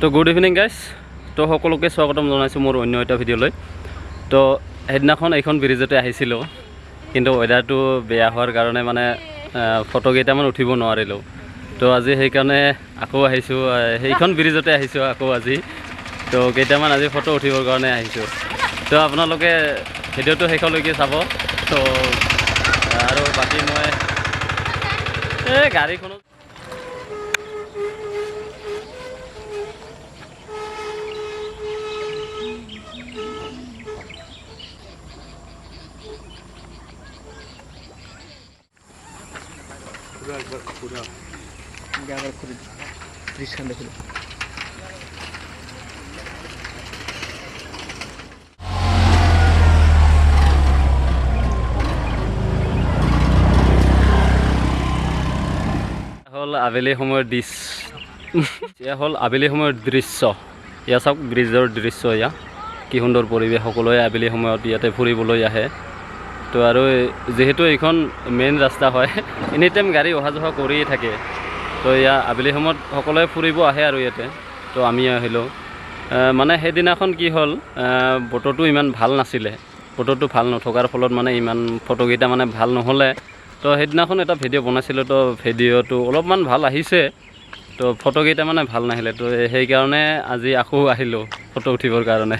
তো good evening guys. তো সকলোকে স্বাগতম জনাইছোঁ মোৰ অন্য এটা ভিডিঅ'লৈ। তো সেইদিনাখন এইখন ব্ৰিজতে আহিছিলোঁ, কিন্তু ৱেডাৰটো বেয়া হোৱাৰ কাৰণে মানে ফটো কেইটামান উঠিব নোৱাৰিলোঁ। তো আজি সেইকাৰণে আকৌ আহিছোঁ, সেইখন ব্ৰিজতে আহিছোঁ আকৌ আজি। তো কেইটামান আজি ফটো উঠিবৰ কাৰণে আহিছোঁ। তো আপোনালোকে ভিডিঅ'টো শেষলৈকে চাব। তো আৰু বাকী মই এই গাড়ীখনত হ'ল আবেলি সময়ৰ এয়া হ'ল আবেলি সময়ৰ দৃশ্য। এয়া চাওক ব্ৰিজৰ দৃশ্য, এয়া কি সুন্দৰ পৰিৱেশ। সকলোৱে আবেলি সময়ত ইয়াতে ফুৰিবলৈ আহে। তো আৰু যিহেতু এইখন মেইন ৰাস্তা হয়, এনি টাইম গাড়ী অহা যোৱা কৰিয়ে থাকে। তো এয়া আবেলি সময়ত সকলোৱে ফুৰিব আহে আৰু ইয়াতে। তো আমি আহিলোঁ। মানে সেইদিনাখন কি হ'ল, বতৰটো ইমান ভাল নাছিলে। বতৰটো ভাল নথকাৰ ফলত মানে ইমান ফটোকেইটা মানে ভাল নহ'লে। তো সেইদিনাখন এটা ভিডিঅ' বনাইছিলোঁ, তো ভিডিঅ'টো অলপমান ভাল আহিছে, তো ফটোকেইটা মানে ভাল নাহিলে। তো সেইকাৰণে আজি আকৌ আহিলোঁ ফটো উঠিবৰ কাৰণে।